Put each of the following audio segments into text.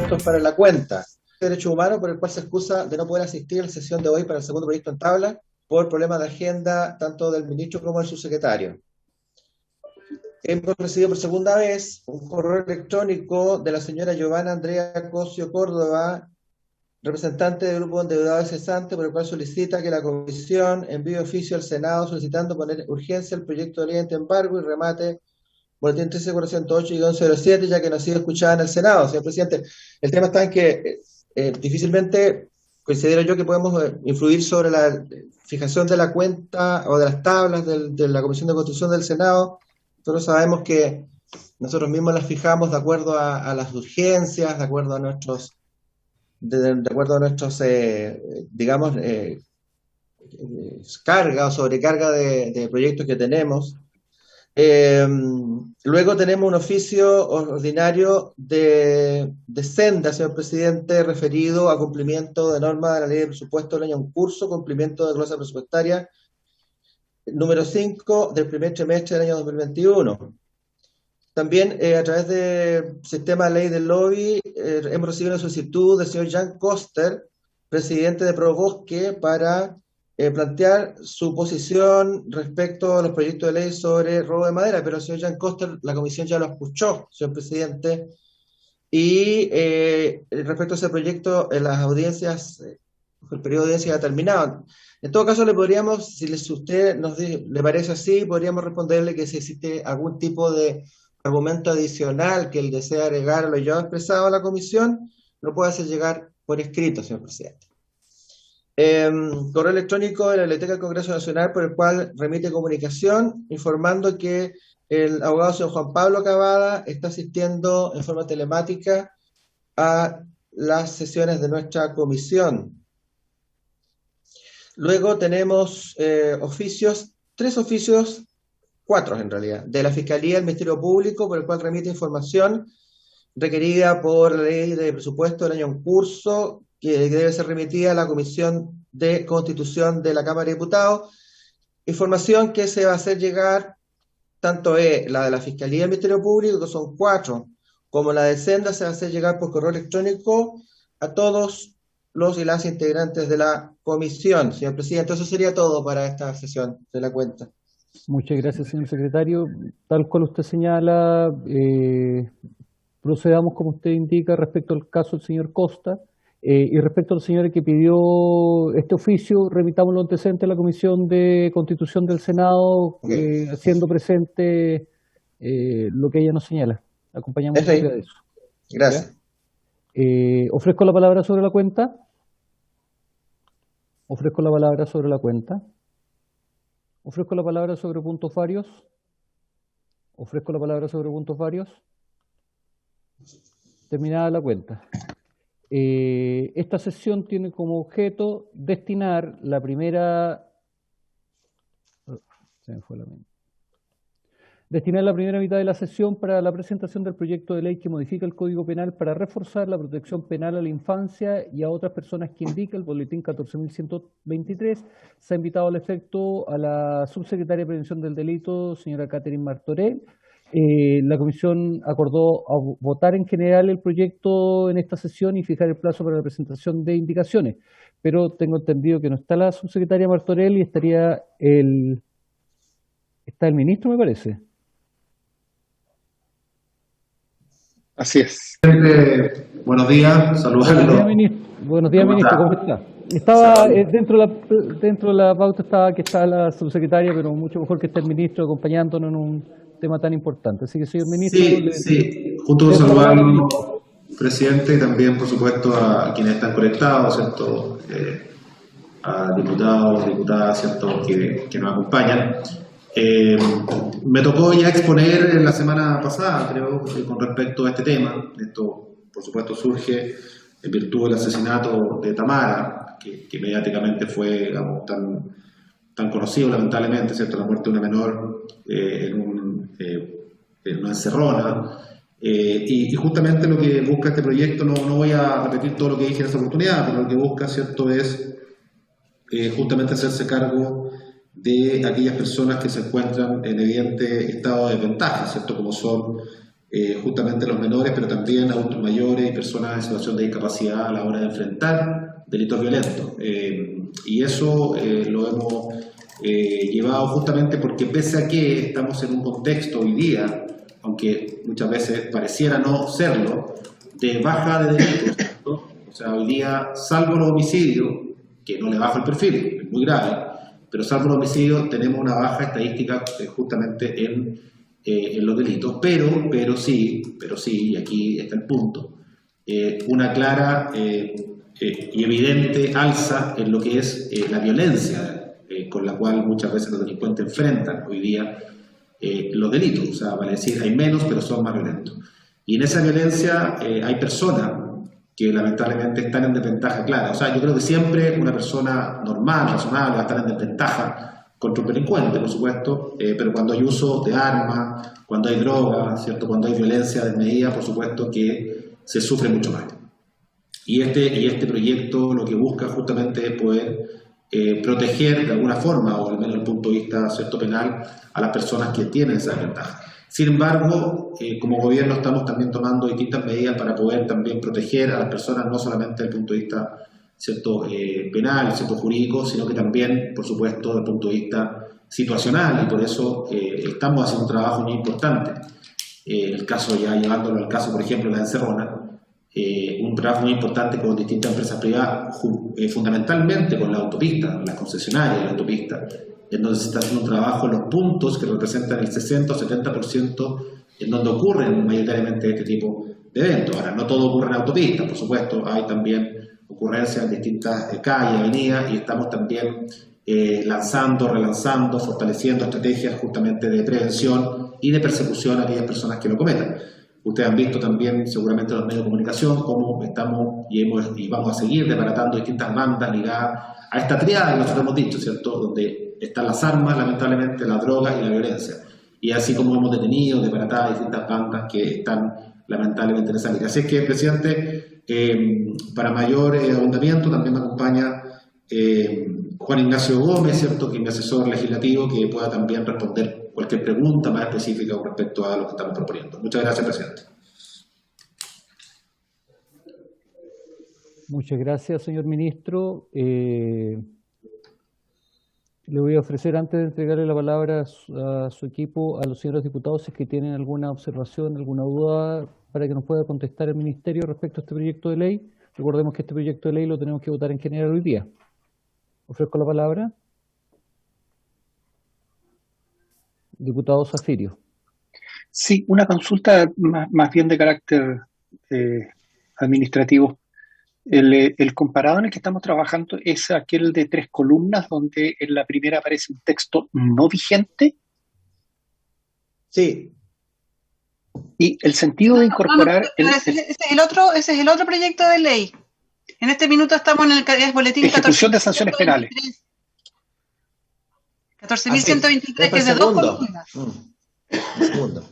votos para la cuenta de derechos humanos, por el cual se excusa de no poder asistir a la sesión de hoy para el segundo proyecto en tabla por problemas de agenda tanto del ministro como del subsecretario. Hemos recibido por segunda vez un correo electrónico de la señora Giovanna Andrea Cosio Córdoba, representante del grupo endeudado cesante, por el cual solicita que la comisión envíe oficio al Senado solicitando poner urgencia el proyecto de ley ante embargo y remate boletín 13.408 y 11.07, ya que no ha sido escuchada en el Senado. Señor presidente, el tema está en que difícilmente considero yo que podemos influir sobre la fijación de la cuenta o de las tablas de la Comisión de Constitución del Senado. Nosotros sabemos que nosotros mismos las fijamos de acuerdo a las urgencias, de acuerdo a nuestros digamos, carga o sobrecarga de proyectos que tenemos. Luego tenemos un oficio ordinario de Senda, señor presidente, referido a cumplimiento de normas de la ley de presupuesto del año en curso, cumplimiento de glosa presupuestaria número 5 del primer trimestre del año 2021. También a través del sistema de ley del lobby hemos recibido una solicitud del señor Jan Koster, presidente de ProBosque, para plantear su posición respecto a los proyectos de ley sobre robo de madera, pero el señor Jan Koster, la comisión ya lo escuchó, señor presidente, y respecto a ese proyecto, las audiencias, el periodo de audiencia ha terminado. En todo caso, le podríamos, si usted le parece así, podríamos responderle que si existe algún tipo de argumento adicional que él desea agregar a lo ya expresado a la comisión, lo puede hacer llegar por escrito, señor presidente. Correo electrónico de la Biblioteca del Congreso Nacional, por el cual remite comunicación informando que el abogado señor Juan Pablo Cavada está asistiendo en forma telemática a las sesiones de nuestra comisión. Luego tenemos tres oficios, cuatro en realidad, de la Fiscalía del Ministerio Público, por el cual remite información requerida por la ley de presupuesto del año en curso, que debe ser remitida a la Comisión de Constitución de la Cámara de Diputados. Información que se va a hacer llegar, tanto la de la Fiscalía del Ministerio Público, que son 4, como la de Senda, se va a hacer llegar por correo electrónico a todos los y las integrantes de la comisión. Señor presidente, eso sería todo para esta sesión de la cuenta. Muchas gracias, señor secretario. Tal cual usted señala, procedamos como usted indica respecto al caso del señor Costa y respecto al señor que pidió este oficio, remitamos los antecedentes a la Comisión de Constitución del Senado, haciendo presente lo que ella nos señala. Acompañamos de eso. Gracias. Ofrezco la palabra sobre la cuenta. Ofrezco la palabra sobre la cuenta. Ofrezco la palabra sobre puntos varios. Ofrezco la palabra sobre puntos varios. Terminada la cuenta. Esta sesión tiene como objeto destinar la primera... Se me fue la mente. Destinar la primera mitad de la sesión para la presentación del proyecto de ley que modifica el Código Penal para reforzar la protección penal a la infancia y a otras personas que indica el boletín 14.123. Se ha invitado al efecto a la subsecretaria de Prevención del Delito, señora Catherine Martorell. La comisión acordó votar en general el proyecto en esta sesión y fijar el plazo para la presentación de indicaciones. Pero tengo entendido que no está la subsecretaria Martorell y estaría está el ministro, me parece. Así es. Buenos días, saludarlo. Buenos días, ministro, ¿cómo está? Estaba dentro de la pauta estaba que está la subsecretaria, pero mucho mejor que esté el ministro acompañándonos en un tema tan importante. Así que, señor ministro... Sí, justo saludarlo, presidente, y también, por supuesto, a quienes están conectados, ¿cierto? A diputados, diputadas, ¿cierto? Que nos acompañan. Me tocó ya exponer en la semana pasada, creo, con respecto a este tema. Esto, por supuesto, surge en virtud del asesinato de Tamara, que mediáticamente fue, digamos, tan conocido, lamentablemente, ¿cierto? La muerte de una menor en una encerrona. Y justamente lo que busca este proyecto, no voy a repetir todo lo que dije en esa oportunidad, pero lo que busca, ¿cierto?, es justamente hacerse cargo de aquellas personas que se encuentran en evidente estado de desventaja, ¿cierto?, como son justamente los menores, pero también adultos mayores y personas en situación de discapacidad a la hora de enfrentar delitos violentos. Y eso lo hemos llevado justamente porque pese a que estamos en un contexto hoy día, aunque muchas veces pareciera no serlo, de baja de delitos, ¿no? O sea, hoy día, salvo los homicidios, que no le bajo el perfil, es muy grave, pero salvo los homicidios tenemos una baja estadística justamente en los delitos, pero sí, y aquí está el punto, una clara y evidente alza en lo que es la violencia con la cual muchas veces los delincuentes enfrentan hoy día los delitos, o sea, vale decir, hay menos pero son más violentos. Y en esa violencia hay personas que lamentablemente están en desventaja clara. O sea, yo creo que siempre una persona normal, razonable, va a estar en desventaja contra un delincuente, por supuesto, pero cuando hay uso de armas, cuando hay droga, ¿cierto? Cuando hay violencia desmedida, por supuesto que se sufre mucho más. Y este proyecto lo que busca justamente es poder proteger de alguna forma, o al menos desde el punto de vista, ¿cierto?, penal, a las personas que tienen esa ventaja. Sin embargo, como gobierno estamos también tomando distintas medidas para poder también proteger a las personas, no solamente desde el punto de vista, ¿cierto?, penal, ¿cierto?, jurídico, sino que también, por supuesto, desde el punto de vista situacional, y por eso estamos haciendo un trabajo muy importante. El caso, ya llevándolo al caso, por ejemplo, de la Encerrona, un trabajo muy importante con distintas empresas privadas, fundamentalmente con la autopista, las concesionarias de la autopista, en donde se está haciendo un trabajo en los puntos que representan el 60 o 70% en donde ocurren mayoritariamente este tipo de eventos. Ahora, no todo ocurre en autopistas, por supuesto, hay también ocurrencias en distintas calles, avenidas, y estamos también lanzando, relanzando, fortaleciendo estrategias justamente de prevención y de persecución a aquellas personas que lo cometan. Ustedes han visto también seguramente en los medios de comunicación cómo estamos y vamos a seguir desbaratando distintas bandas ligadas a esta triada que nosotros hemos dicho, ¿cierto?, donde están las armas, lamentablemente, la droga y la violencia. Y así como hemos detenido, desbaratado distintas bandas que están lamentablemente en esa línea. Así es que, presidente, para mayor ahondamiento también me acompaña Juan Ignacio Gómez, ¿cierto?, que es mi asesor legislativo, que pueda también responder cualquier pregunta más específica con respecto a lo que estamos proponiendo. Muchas gracias, presidente. Muchas gracias, señor ministro. Le voy a ofrecer, antes de entregarle la palabra a su equipo, a los señores diputados, si es que tienen alguna observación, alguna duda, para que nos pueda contestar el ministerio respecto a este proyecto de ley. Recordemos que este proyecto de ley lo tenemos que votar en general hoy día. Ofrezco la palabra. Diputado Zafirio. Sí, una consulta más bien de carácter administrativo. El comparado en el que estamos trabajando es aquel de 3 columnas, donde en la primera aparece un texto no vigente. Sí. Y el sentido de incorporar... Ese es el otro proyecto de ley. En este minuto estamos en el boletín ejecución de sanciones penales. 14.123, que es de 2 columnas. Segundo.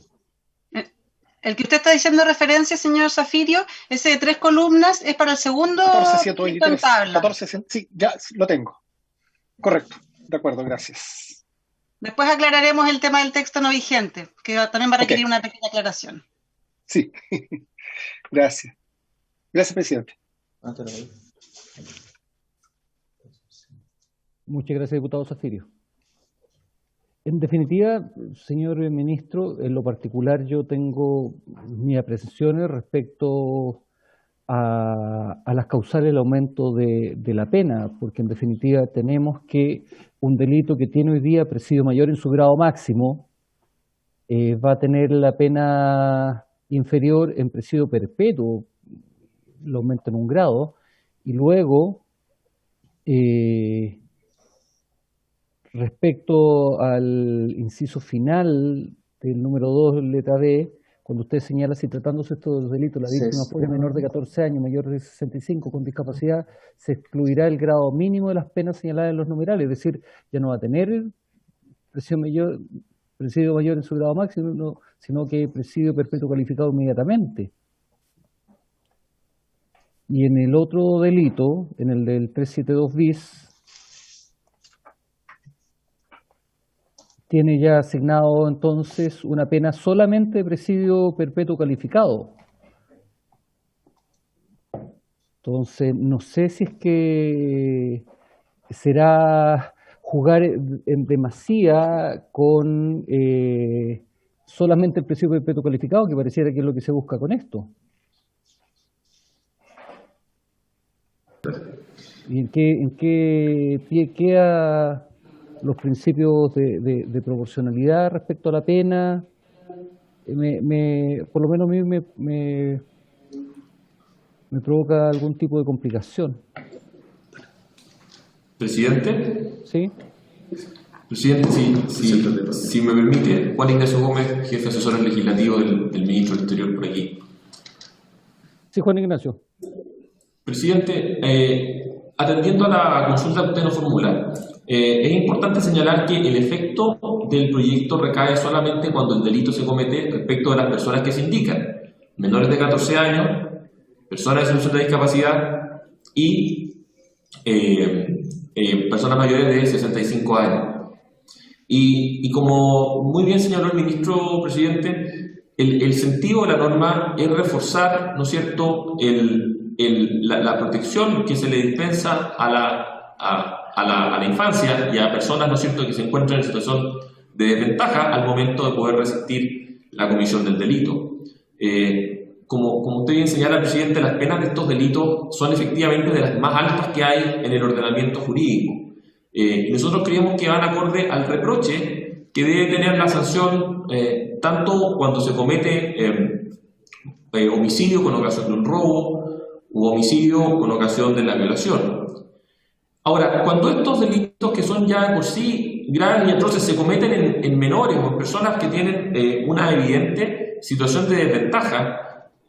El que usted está diciendo referencia, señor Zafirio, ese de 3 columnas es para el segundo 14.123, en tabla. 14, sí, ya lo tengo. Correcto, de acuerdo, gracias. Después aclararemos el tema del texto no vigente, que también va a requerir una pequeña aclaración. Sí, gracias. Gracias, presidente. Muchas gracias, diputado Zafirio. En definitiva, señor ministro, en lo particular yo tengo mis apreciaciones respecto a las causales del aumento de la pena, porque en definitiva tenemos que un delito que tiene hoy día presidio mayor en su grado máximo va a tener la pena inferior en presidio perpetuo, lo aumenta en un grado, y luego respecto al inciso final del número 2, letra D, cuando usted señala, si tratándose estos delitos, la víctima fuera menor de 14 años, mayor de 65, con discapacidad, se excluirá el grado mínimo de las penas señaladas en los numerales, es decir, ya no va a tener presidio mayor en su grado máximo, sino que presidio perpetuo calificado inmediatamente. Y en el otro delito, en el del 372 bis, tiene ya asignado entonces una pena solamente de presidio perpetuo calificado. Entonces, no sé si es que será jugar en demasía con solamente el presidio perpetuo calificado, que pareciera que es lo que se busca con esto. ¿Y en qué pie queda los principios de proporcionalidad respecto a la pena? Por lo menos a mí me provoca algún tipo de complicación. Presidente. ¿Sí? Presidente, si me permite, Juan Ignacio Gómez, jefe asesor legislativo del ministro del Interior por aquí. Sí, Juan Ignacio. Presidente, atendiendo a la consulta que usted nos formula, es importante señalar que el efecto del proyecto recae solamente cuando el delito se comete respecto de las personas que se indican, menores de 14 años, personas en situación de discapacidad y personas mayores de 65 años. Y como muy bien señaló el ministro, presidente, el sentido de la norma es reforzar, ¿no es cierto?, la protección que se le dispensa a la infancia y a personas, ¿no es cierto?, que se encuentran en situación de desventaja al momento de poder resistir la comisión del delito. Como usted bien señala, presidente, las penas de estos delitos son efectivamente de las más altas que hay en el ordenamiento jurídico. Y nosotros creemos que van acorde al reproche que debe tener la sanción, tanto cuando se comete homicidio con ocasión de un robo u homicidio con ocasión de la violación. Ahora, cuando estos delitos que son ya de por sí graves y atroces se cometen en menores o en personas que tienen una evidente situación de desventaja,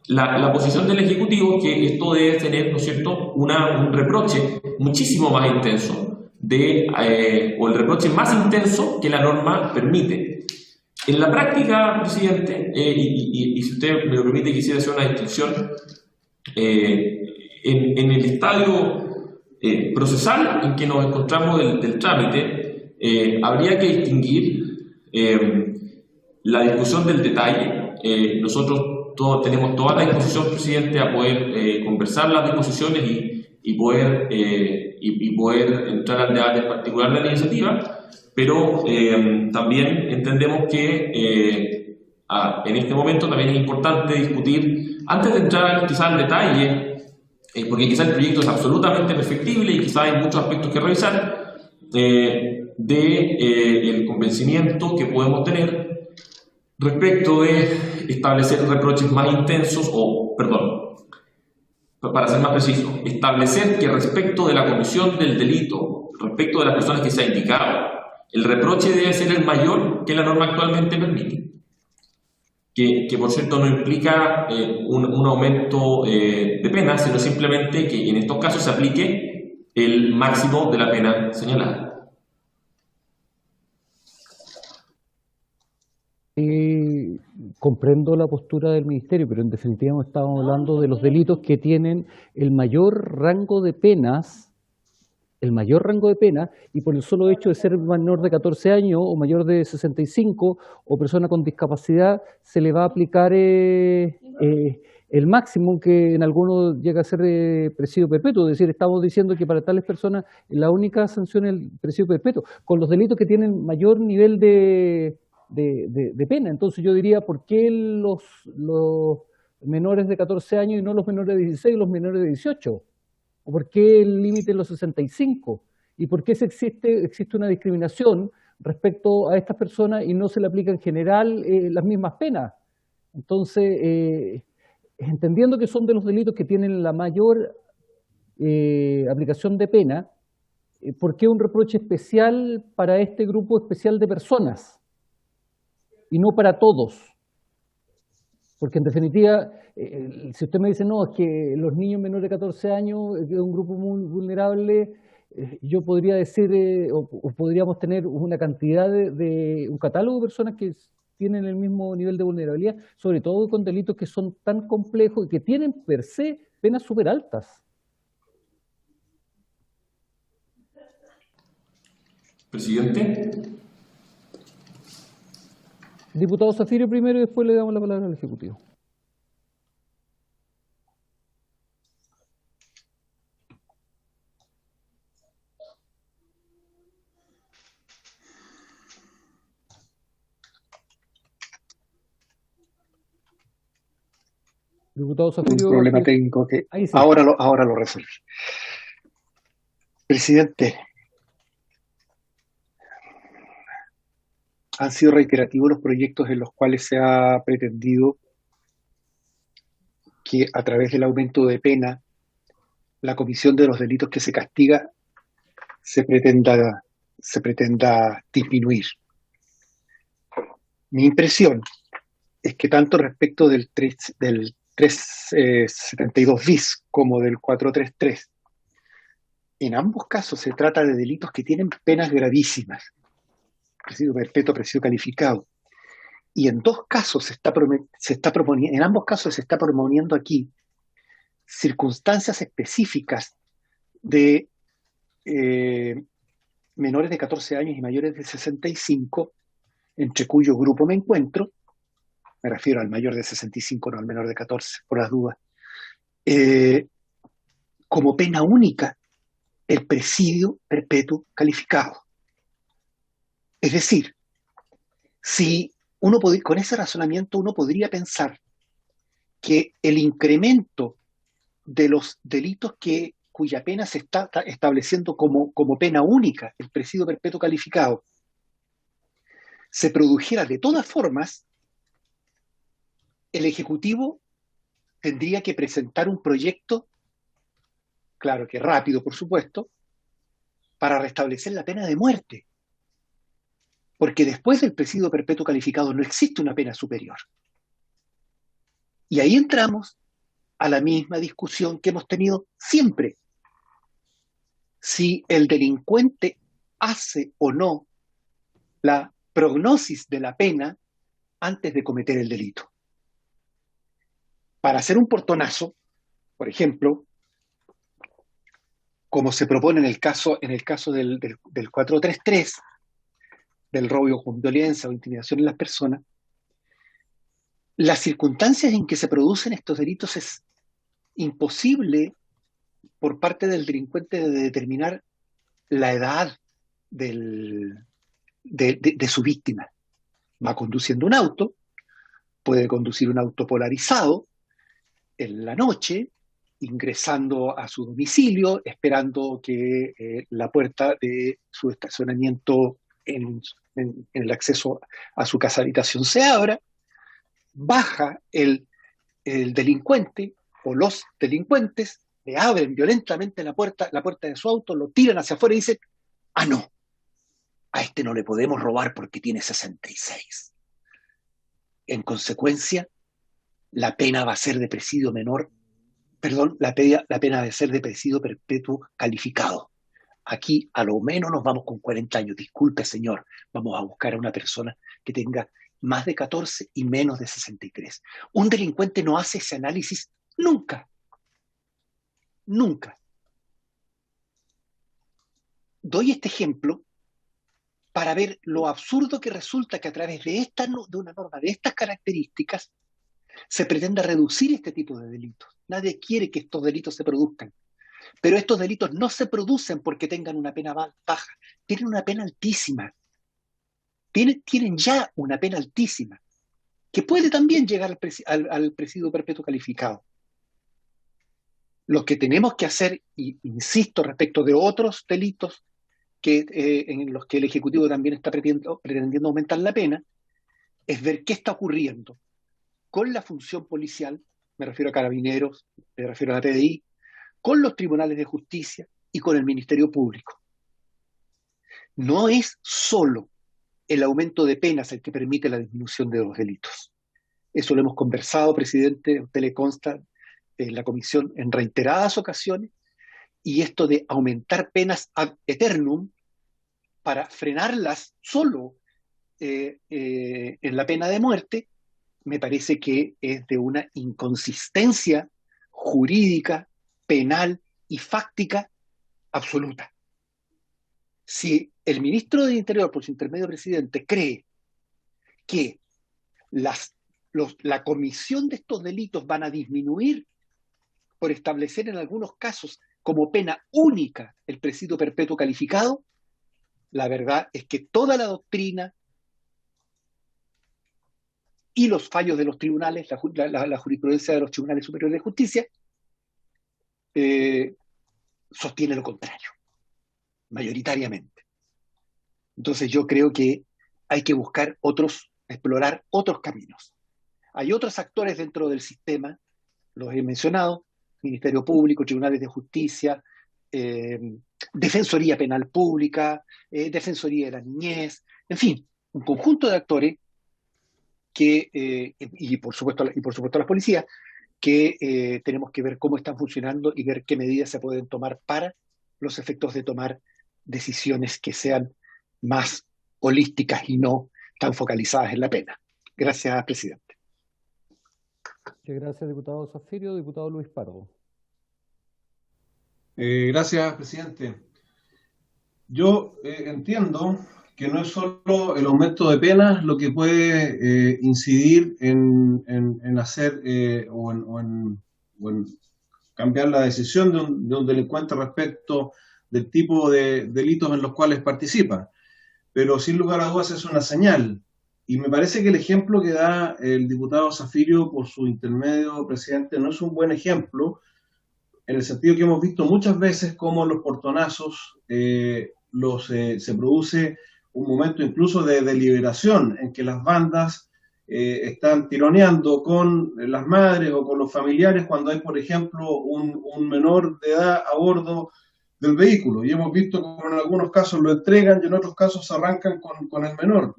la posición del Ejecutivo es que esto debe tener, ¿no es cierto?, un reproche muchísimo más intenso, o el reproche más intenso que la norma permite. En la práctica, presidente, y si usted me lo permite, quisiera hacer una distinción, en el estadio procesal en que nos encontramos del trámite, habría que distinguir la discusión del detalle. Nosotros tenemos toda la disposición, presidente, a poder conversar las disposiciones y poder entrar al debate particular de la iniciativa, pero también entendemos que en este momento también es importante discutir, antes de entrar quizás al detalle, porque quizás el proyecto es absolutamente perfectible y quizás hay muchos aspectos que revisar, el convencimiento que podemos tener respecto de establecer reproches más intensos, para ser más preciso, establecer que respecto de la comisión del delito, respecto de las personas que se ha indicado, el reproche debe ser el mayor que la norma actualmente permite. Que por cierto no implica un aumento de pena, sino simplemente que en estos casos se aplique el máximo de la pena señalada. Comprendo la postura del Ministerio, pero en definitiva estamos hablando de los delitos que tienen el mayor rango de penas, y por el solo hecho de ser menor de 14 años o mayor de 65 o persona con discapacidad, se le va a aplicar el máximo, que en algunos llega a ser presidio perpetuo. Es decir, estamos diciendo que para tales personas la única sanción es el presidio perpetuo, con los delitos que tienen mayor nivel de pena. Entonces yo diría, ¿por qué los menores de 14 años y no los menores de 16 y los menores de 18? ¿O por qué el límite en los 65? ¿Y por qué existe una discriminación respecto a estas personas y no se le aplica en general las mismas penas? Entonces, entendiendo que son de los delitos que tienen la mayor aplicación de pena, ¿por qué un reproche especial para este grupo especial de personas y no para todos? Porque en definitiva, si usted me dice, no, es que los niños menores de 14 años es un grupo muy vulnerable, yo podría decir, o podríamos tener una cantidad un catálogo de personas que tienen el mismo nivel de vulnerabilidad, sobre todo con delitos que son tan complejos y que tienen per se penas súper altas. Presidente. Diputado Zafirio primero y después le damos la palabra al Ejecutivo. Diputado Un Zafirio, problema técnico que ahí sí. ahora lo resolví. Presidente, han sido reiterativos los proyectos en los cuales se ha pretendido que a través del aumento de pena, la comisión de los delitos que se castiga se pretenda disminuir. Mi impresión es que tanto respecto del 372 bis como del 433, en ambos casos se trata de delitos que tienen penas gravísimas, presidio perpetuo, presidio calificado. Y en dos casos en ambos casos se está proponiendo aquí circunstancias específicas de menores de 14 años y mayores de 65, entre cuyo grupo me encuentro. Me refiero al mayor de 65, no al menor de 14, por las dudas. Como pena única, el presidio perpetuo calificado. Es decir, si con ese razonamiento uno podría pensar que el incremento de los delitos cuya pena se está estableciendo como pena única, el presidio perpetuo calificado, se produjera de todas formas, el Ejecutivo tendría que presentar un proyecto, claro que rápido por supuesto, para restablecer la pena de muerte. Porque después del presidio perpetuo calificado no existe una pena superior. Y ahí entramos a la misma discusión que hemos tenido siempre. Si el delincuente hace o no la prognosis de la pena antes de cometer el delito. Para hacer un portonazo, por ejemplo, como se propone en el caso del 433, del robo con violencia o intimidación en las personas, las circunstancias en que se producen estos delitos es imposible por parte del delincuente de determinar la edad de su víctima. Va conduciendo un auto, puede conducir un auto polarizado en la noche, ingresando a su domicilio, esperando que la puerta de su estacionamiento en el acceso a su casa habitación se abra, baja el delincuente o los delincuentes, le abren violentamente la puerta de su auto, lo tiran hacia afuera y dicen, ah no, a este no le podemos robar porque tiene 66. En consecuencia, la pena va a ser de presidio menor, la pena va a ser de presidio perpetuo calificado. Aquí a lo menos nos vamos con 40 años. Disculpe, señor, vamos a buscar a una persona que tenga más de 14 y menos de 63. Un delincuente no hace ese análisis nunca. Nunca. Doy este ejemplo para ver lo absurdo que resulta que a través de una norma de estas características se pretenda reducir este tipo de delitos. Nadie quiere que estos delitos se produzcan. Pero estos delitos no se producen porque tengan una pena baja, tienen una pena altísima. Tienen ya una pena altísima, que puede también llegar al presidio perpetuo calificado. Lo que tenemos que hacer, y insisto respecto de otros delitos en los que el Ejecutivo también está pretendiendo aumentar la pena, es ver qué está ocurriendo con la función policial, me refiero a Carabineros, me refiero a la PDI, con los tribunales de justicia y con el Ministerio Público. No es solo el aumento de penas el que permite la disminución de los delitos. Eso lo hemos conversado, presidente, usted le consta en la comisión en reiteradas ocasiones, y esto de aumentar penas ad eternum para frenarlas solo en la pena de muerte, me parece que es de una inconsistencia jurídica, penal y fáctica absoluta. Si el ministro del Interior, por su intermedio presidente, cree que la comisión de estos delitos van a disminuir por establecer en algunos casos como pena única el presidio perpetuo calificado, la verdad es que toda la doctrina y los fallos de los tribunales, la jurisprudencia de los tribunales superiores de justicia, sostiene lo contrario, mayoritariamente. Entonces yo creo que hay que buscar explorar otros caminos. Hay otros actores dentro del sistema, los he mencionado: Ministerio Público, Tribunales de Justicia, Defensoría Penal Pública, Defensoría de la Niñez, en fin, un conjunto de actores y por supuesto las policías, que tenemos que ver cómo están funcionando y ver qué medidas se pueden tomar para los efectos de tomar decisiones que sean más holísticas y no tan focalizadas en la pena. Gracias, presidente. Muchas gracias, diputado Zafirio. Diputado Luis Pardo. Gracias, presidente. Yo entiendo que no es solo el aumento de penas lo que puede incidir en hacer o en cambiar la decisión de un delincuente respecto del tipo de delitos en los cuales participa, pero sin lugar a dudas es una señal. Y me parece que el ejemplo que da el diputado Zafirio por su intermedio, presidente, no es un buen ejemplo, en el sentido que hemos visto muchas veces cómo los portonazos se produce un momento incluso de deliberación en que las bandas están tironeando con las madres o con los familiares cuando hay, por ejemplo, un menor de edad a bordo del vehículo. Y hemos visto como en algunos casos lo entregan y en otros casos se arrancan con el menor.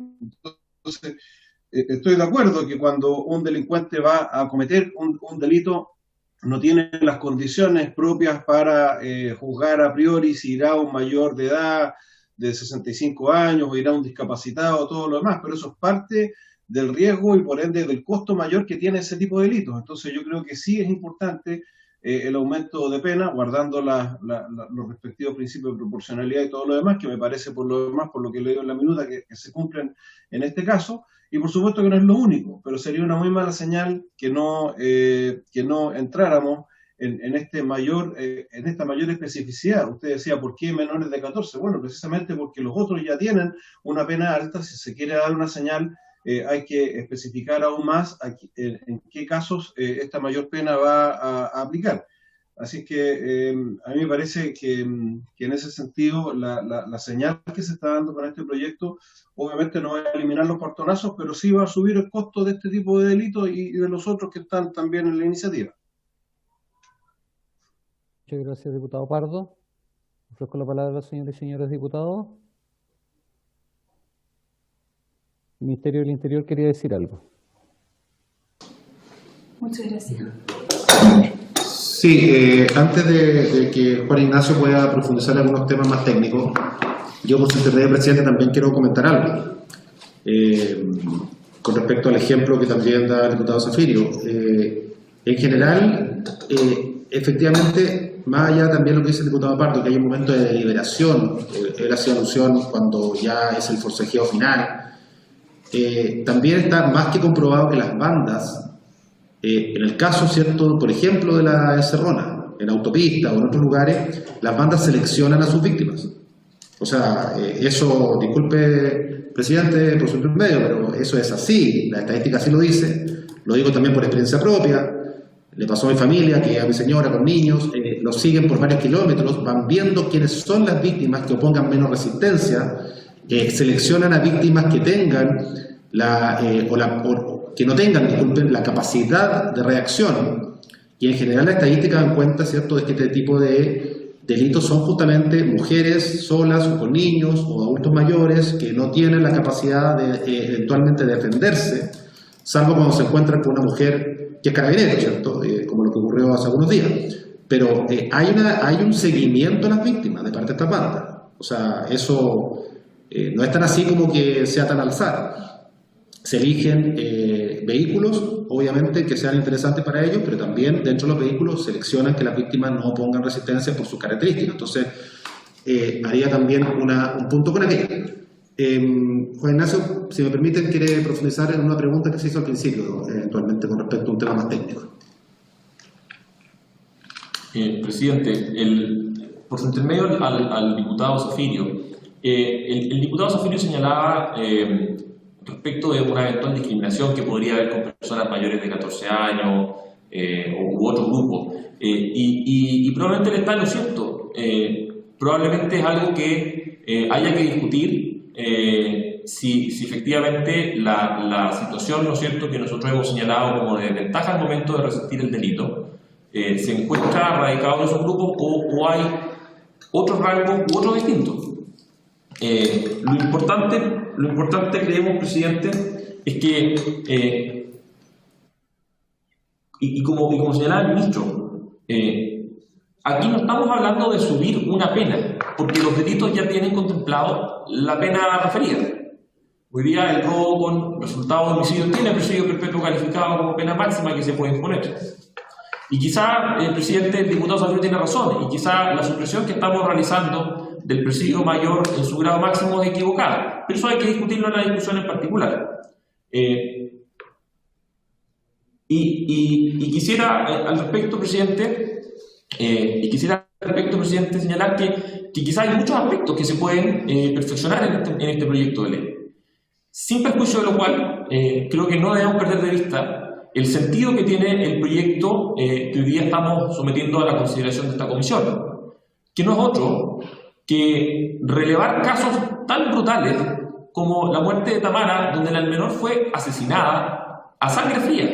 Entonces, estoy de acuerdo que cuando un delincuente va a cometer un delito, no tiene las condiciones propias para juzgar a priori si irá un mayor de edad de 65 años o irá un discapacitado, todo lo demás, pero eso es parte del riesgo y por ende del costo mayor que tiene ese tipo de delitos. Entonces yo creo que sí es importante el aumento de pena, guardando los respectivos principios de proporcionalidad y todo lo demás, que me parece por lo demás, por lo que leo en la minuta, que se cumplen en este caso. Y por supuesto que no es lo único, pero sería una muy mala señal que no entráramos en esta mayor especificidad. Usted decía, ¿por qué menores de 14? Bueno, precisamente porque los otros ya tienen una pena alta. Si se quiere dar una señal, hay que especificar aún más en qué casos esta mayor pena va a aplicar. Así que a mí me parece que en ese sentido la señal que se está dando con este proyecto obviamente no va a eliminar los portonazos, pero sí va a subir el costo de este tipo de delitos y de los otros que están también en la iniciativa. Muchas gracias, diputado Pardo. Ofrezco la palabra a las señoras y señores diputados. El Ministerio del Interior quería decir algo. Muchas gracias. Sí, antes de que Juan Ignacio pueda profundizar en algunos temas más técnicos, yo por su intermedio, presidente, también quiero comentar algo con respecto al ejemplo que también da el diputado Zafirio. En general, efectivamente, más allá también lo que dice el diputado Pardo, que hay un momento de deliberación, él hacía alusión cuando ya es el forcejeo final, también está más que comprobado que las bandas, en el caso, ¿cierto?, por ejemplo, de la encerrona, en autopista o en otros lugares, las bandas seleccionan a sus víctimas. O sea, eso, disculpe, presidente, por su intermedio, pero eso es así, la estadística así lo dice, lo digo también por experiencia propia, le pasó a mi familia, que a mi señora con niños, los siguen por varios kilómetros, van viendo quiénes son las víctimas que opongan menos resistencia, seleccionan a víctimas que tengan que no tengan, disculpen, la capacidad de reacción, y en general la estadística da cuenta, ¿cierto?, de que este tipo de delitos son justamente mujeres solas o con niños o adultos mayores que no tienen la capacidad de eventualmente defenderse, salvo cuando se encuentran con una mujer que es carabinero, ¿cierto?, como lo que ocurrió hace algunos días. Pero hay un seguimiento a las víctimas de parte de esta banda. O sea, eso no es tan así como que sea tan al azar. Se eligen vehículos, obviamente, que sean interesantes para ellos, pero también dentro de los vehículos seleccionan que las víctimas no pongan resistencia por sus características. Entonces, haría también un punto con aquello. Juan Ignacio, si me permiten, quiere profundizar en una pregunta que se hizo al principio, eventualmente con respecto a un tema más técnico. Presidente, por su intermedio al diputado Zafirio, el diputado Zafirio señalaba respecto de una eventual discriminación que podría haber con personas mayores de 14 años u otro grupo, y probablemente él está en lo cierto. Probablemente es algo que haya que discutir si efectivamente la situación, ¿no es cierto?, que nosotros hemos señalado como de desventaja al momento de resistir el delito, se encuentra radicado en esos grupos o hay otros rangos u otros distintos. Lo importante, creemos, presidente, es que, y como señalaba el ministro, aquí no estamos hablando de subir una pena, porque los delitos ya tienen contemplado la pena referida. Hoy día el robo con resultado de homicidio tiene presidio perpetuo calificado como pena máxima que se puede imponer. Y quizá, presidente, el diputado Zafirio tiene razón, y quizá la supresión que estamos realizando del presidio mayor en su grado máximo es equivocada, pero eso hay que discutirlo en la discusión en particular. Y quisiera al respecto, presidente, señalar que quizá hay muchos aspectos que se pueden perfeccionar en este proyecto de ley. Sin perjuicio de lo cual, creo que no debemos perder de vista el sentido que tiene el proyecto que hoy día estamos sometiendo a la consideración de esta comisión, que no es otro que relevar casos tan brutales como la muerte de Tamara, donde la menor fue asesinada a sangre fría.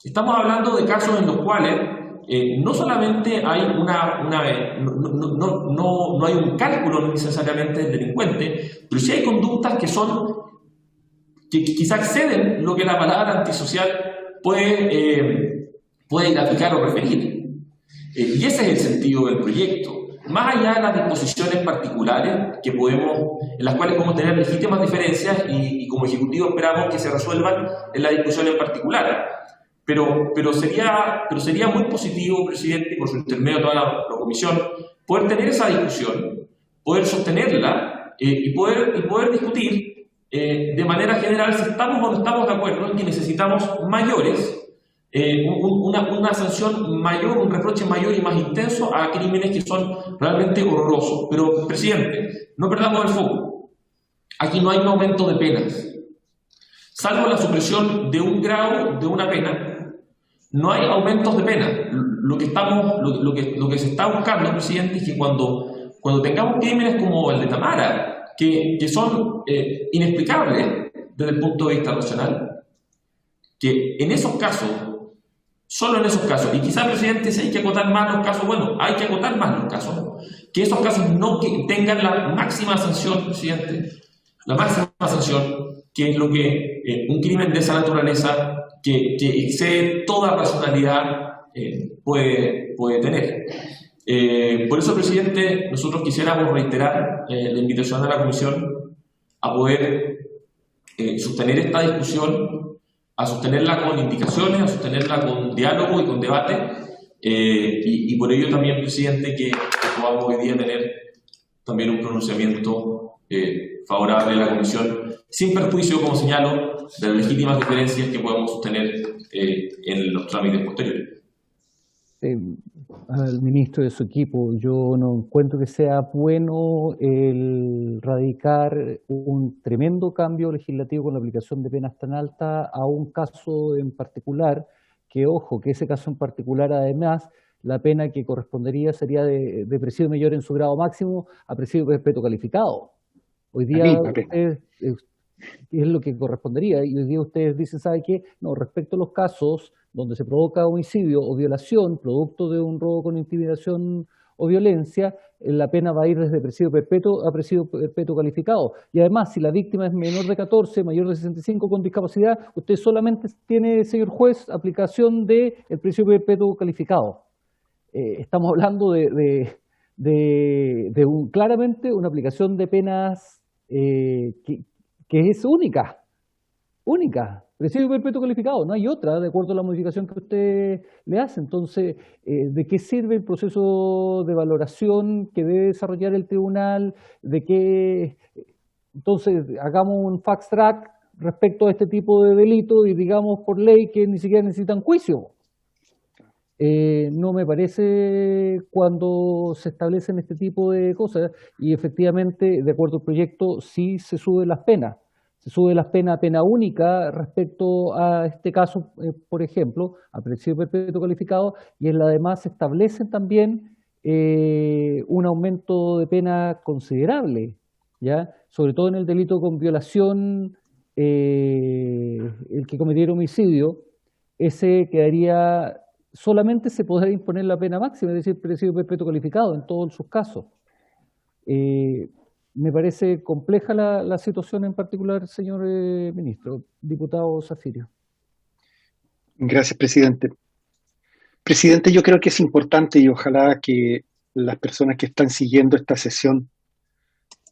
Estamos hablando de casos en los cuales no solamente hay no hay un cálculo necesariamente del delincuente, pero sí hay conductas que quizá exceden lo que la palabra antisocial puede graficar o referir. Y ese es el sentido del proyecto. Más allá de las disposiciones particulares en las cuales podemos tener legítimas diferencias y como Ejecutivo esperamos que se resuelvan en la discusión en particular. Pero sería muy positivo, presidente, y por su intermedio de toda la comisión, poder tener esa discusión, poder sostenerla y poder discutir de manera general si estamos o no estamos de acuerdo en que necesitamos mayores, una sanción mayor, un reproche mayor y más intenso a crímenes que son realmente horrorosos. Pero, presidente, no perdamos el foco. Aquí no hay un aumento de penas. Salvo la supresión de un grado de una pena, no hay aumentos de pena. Lo que se está buscando, presidente, es que cuando tengamos crímenes como el de Tamara, que son inexplicables desde el punto de vista racional, que en esos casos, solo en esos casos, y quizás, presidente, si hay que acotar más los casos, bueno, hay que acotar más los casos, que esos casos no tengan la máxima sanción, presidente, la máxima sanción, que es lo que un crimen de esa naturaleza, que excede toda racionalidad, puede tener. Por eso, presidente, nosotros quisiéramos reiterar la invitación a la comisión a poder sostener esta discusión, a sostenerla con indicaciones, a sostenerla con diálogo y con debate, y por ello también, presidente, que podamos hoy día tener también un pronunciamiento favorable de la comisión, sin perjuicio, como señalo, de las legítimas diferencias que podemos sostener en los trámites posteriores. Al ministro de su equipo, yo no encuentro que sea bueno el radicar un tremendo cambio legislativo con la aplicación de penas tan altas a un caso en particular, que ojo, que ese caso en particular además, la pena que correspondería sería de presidio mayor en su grado máximo a presidio perpetuo calificado. Hoy día es lo que correspondería, y hoy día ustedes dicen, ¿sabe qué? No, respecto a los casos donde se provoca homicidio o violación, producto de un robo con intimidación o violencia, la pena va a ir desde presidio perpetuo a presidio perpetuo calificado. Y además, si la víctima es menor de 14, mayor de 65 con discapacidad, usted solamente tiene, señor juez, aplicación del presidio perpetuo calificado. Estamos hablando de claramente una aplicación de penas que es única, presidio perpetuo calificado, no hay otra, de acuerdo a la modificación que usted le hace. Entonces, ¿de qué sirve el proceso de valoración que debe desarrollar el tribunal? Entonces, hagamos un fast track respecto a este tipo de delitos y digamos por ley que ni siquiera necesitan juicio. No me parece cuando se establecen este tipo de cosas y efectivamente, de acuerdo al proyecto, sí se suben las penas. Se sube las penas a pena única respecto a este caso, por ejemplo, a presidio perpetuo calificado, y en la demás se establecen también un aumento de pena considerable, ¿ya? Sobre todo en el delito con violación, el que cometiera homicidio, ese quedaría, solamente se podrá imponer la pena máxima, es decir, presidio perpetuo calificado en todos sus casos. Me parece compleja la situación en particular, señor ministro. Diputado Zafirio. Gracias, presidente. Presidente, yo creo que es importante y ojalá que las personas que están siguiendo esta sesión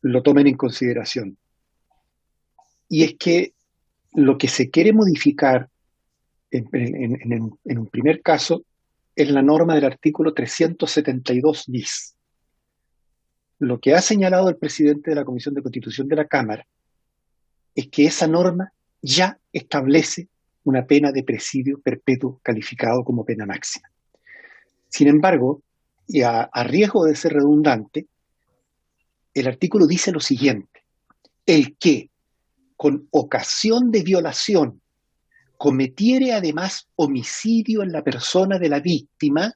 lo tomen en consideración. Y es que lo que se quiere modificar en un primer caso es la norma del artículo 372 bis. Lo que ha señalado el presidente de la Comisión de Constitución de la Cámara es que esa norma ya establece una pena de presidio perpetuo calificado como pena máxima. Sin embargo, y a riesgo de ser redundante, el artículo dice lo siguiente: el que, con ocasión de violación, cometiere además homicidio en la persona de la víctima,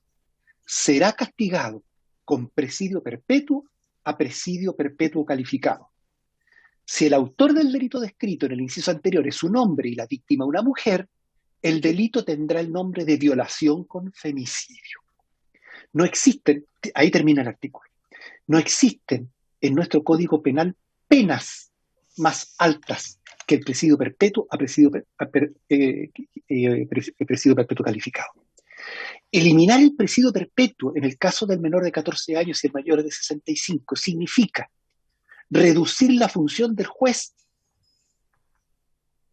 será castigado con presidio perpetuo a presidio perpetuo calificado. Si el autor del delito descrito en el inciso anterior es un hombre y la víctima una mujer, el delito tendrá el nombre de violación con femicidio. No existen, ahí termina el artículo, no existen en nuestro Código Penal penas más altas que el presidio perpetuo a presidio perpetuo calificado. Eliminar el presidio perpetuo en el caso del menor de 14 años y el mayor de 65 significa reducir la función del juez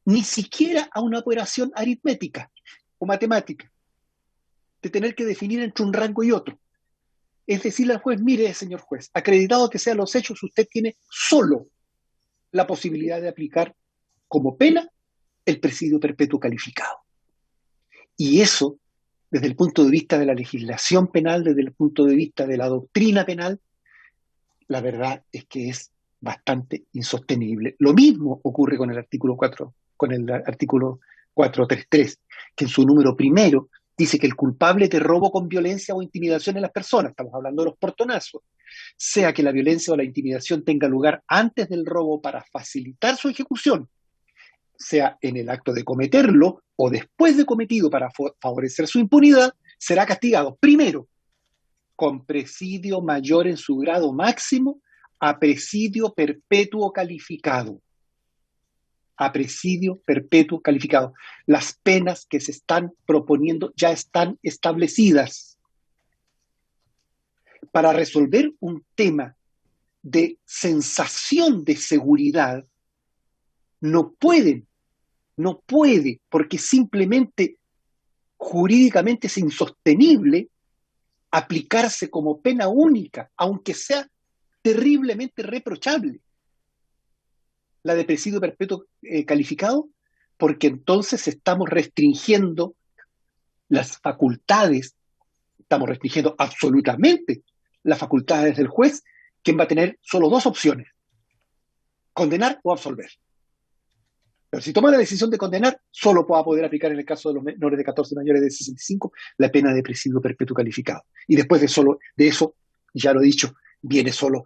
ni siquiera a una operación aritmética o matemática, de tener que definir entre un rango y otro. Es decirle al juez: mire, señor juez, acreditado que sean los hechos, usted tiene solo la posibilidad de aplicar como pena el presidio perpetuo calificado. Y eso, desde el punto de vista de la legislación penal, desde el punto de vista de la doctrina penal, la verdad es que es bastante insostenible. Lo mismo ocurre con el artículo 433, que en su número primero dice que el culpable de robo con violencia o intimidación en las personas, estamos hablando de los portonazos, sea que la violencia o la intimidación tenga lugar antes del robo para facilitar su ejecución, sea en el acto de cometerlo o después de cometido para favorecer su impunidad, será castigado primero con presidio mayor en su grado máximo a presidio perpetuo calificado. A presidio perpetuo calificado. Las penas que se están proponiendo ya están establecidas. Para resolver un tema de sensación de seguridad, no puede, porque simplemente jurídicamente es insostenible aplicarse como pena única, aunque sea terriblemente reprochable, la de presidio perpetuo calificado, porque entonces estamos restringiendo las facultades, estamos restringiendo absolutamente las facultades del juez, quien va a tener solo dos opciones: condenar o absolver. Pero si toma la decisión de condenar, solo va a poder aplicar en el caso de los menores de 14 y mayores de 65 la pena de presidio perpetuo calificado. Y después de eso, ya lo he dicho, viene solo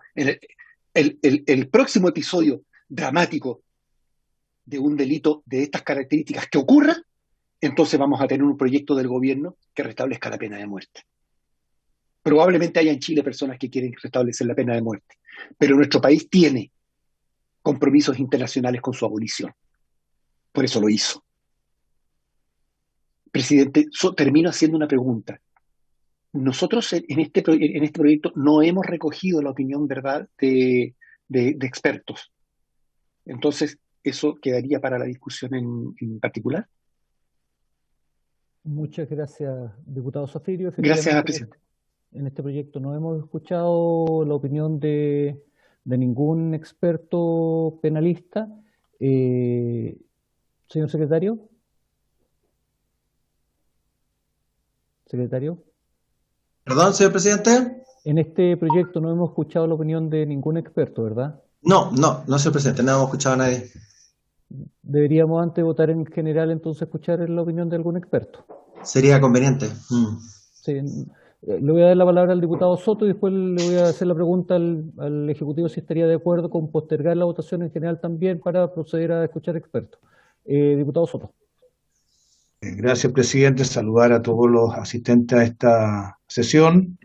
el próximo episodio dramático de un delito de estas características que ocurra, entonces vamos a tener un proyecto del gobierno que restablezca la pena de muerte. Probablemente haya en Chile personas que quieren restablecer la pena de muerte, pero nuestro país tiene compromisos internacionales con su abolición. Por eso lo hizo. Presidente, termino haciendo una pregunta. Nosotros en este proyecto no hemos recogido la opinión, ¿verdad?, de expertos. Entonces, ¿eso quedaría para la discusión en particular? Muchas gracias, diputado Zafirio. Gracias, presidente. En este proyecto no hemos escuchado la opinión de de ningún experto penalista. Señor secretario. Secretario. Perdón, señor presidente. En este proyecto no hemos escuchado la opinión de ningún experto, ¿verdad? No, señor presidente, no hemos escuchado a nadie. Deberíamos antes de votar en general entonces escuchar la opinión de algún experto. Sería conveniente. Sí, le voy a dar la palabra al diputado Soto y después le voy a hacer la pregunta al Ejecutivo si estaría de acuerdo con postergar la votación en general también para proceder a escuchar expertos. Diputado Soto. Gracias, presidente. Saludar a todos los asistentes a esta sesión.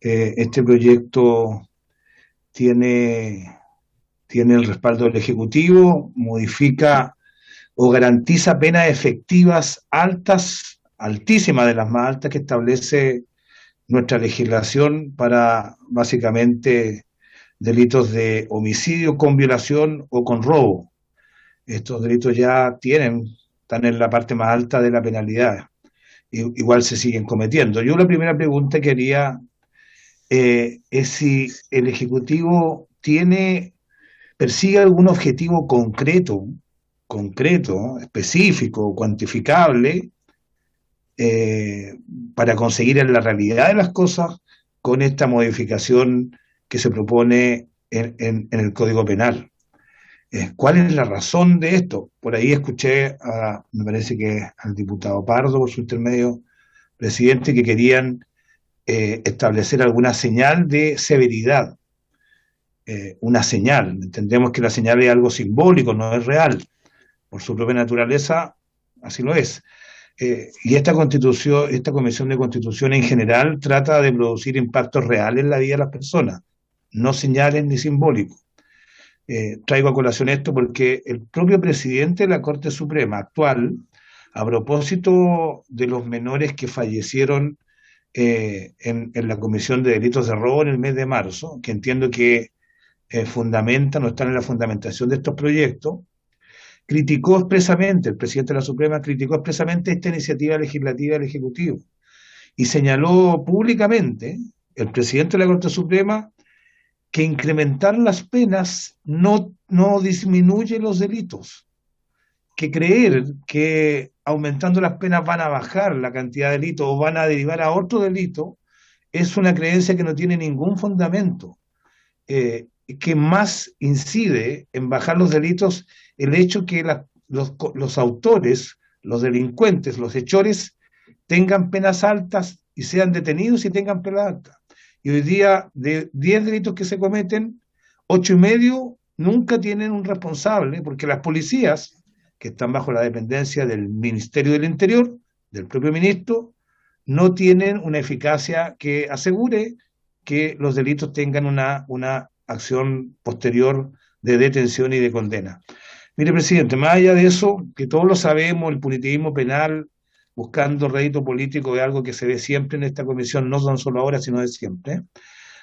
Este proyecto tiene el respaldo del Ejecutivo, modifica o garantiza penas efectivas altas, altísimas, de las más altas que establece nuestra legislación para básicamente delitos de homicidio con violación o con robo. Estos delitos ya están en la parte más alta de la penalidad. Igual se siguen cometiendo. Yo la primera pregunta que haría es si el Ejecutivo persigue algún objetivo concreto, específico, cuantificable, para conseguir en la realidad de las cosas con esta modificación que se propone en el Código Penal. ¿Cuál es la razón de esto? Por ahí escuché, me parece que al diputado Pardo, por su intermedio, presidente, que querían establecer alguna señal de severidad. Una señal. Entendemos que la señal es algo simbólico, no es real. Por su propia naturaleza, así lo es. Y esta Comisión de Constitución en general trata de producir impactos reales en la vida de las personas, no señales ni simbólicos. Traigo a colación esto porque el propio presidente de la Corte Suprema actual, a propósito de los menores que fallecieron en la Comisión de Delitos de Robo en el mes de marzo, que entiendo que no están en la fundamentación de estos proyectos, el presidente de la Suprema criticó expresamente esta iniciativa legislativa del Ejecutivo y señaló públicamente, el presidente de la Corte Suprema, que incrementar las penas no disminuye los delitos, que creer que aumentando las penas van a bajar la cantidad de delitos o van a derivar a otro delito es una creencia que no tiene ningún fundamento, que más incide en bajar los delitos el hecho que los autores, los delincuentes, los hechores tengan penas altas y sean detenidos y tengan penas altas. Y hoy día, de 10 delitos que se cometen, 8,5 nunca tienen un responsable, porque las policías, que están bajo la dependencia del Ministerio del Interior, del propio ministro, no tienen una eficacia que asegure que los delitos tengan una acción posterior de detención y de condena. Mire, presidente, más allá de eso, que todos lo sabemos, el punitivismo penal buscando rédito político es algo que se ve siempre en esta comisión, no tan solo ahora, sino de siempre.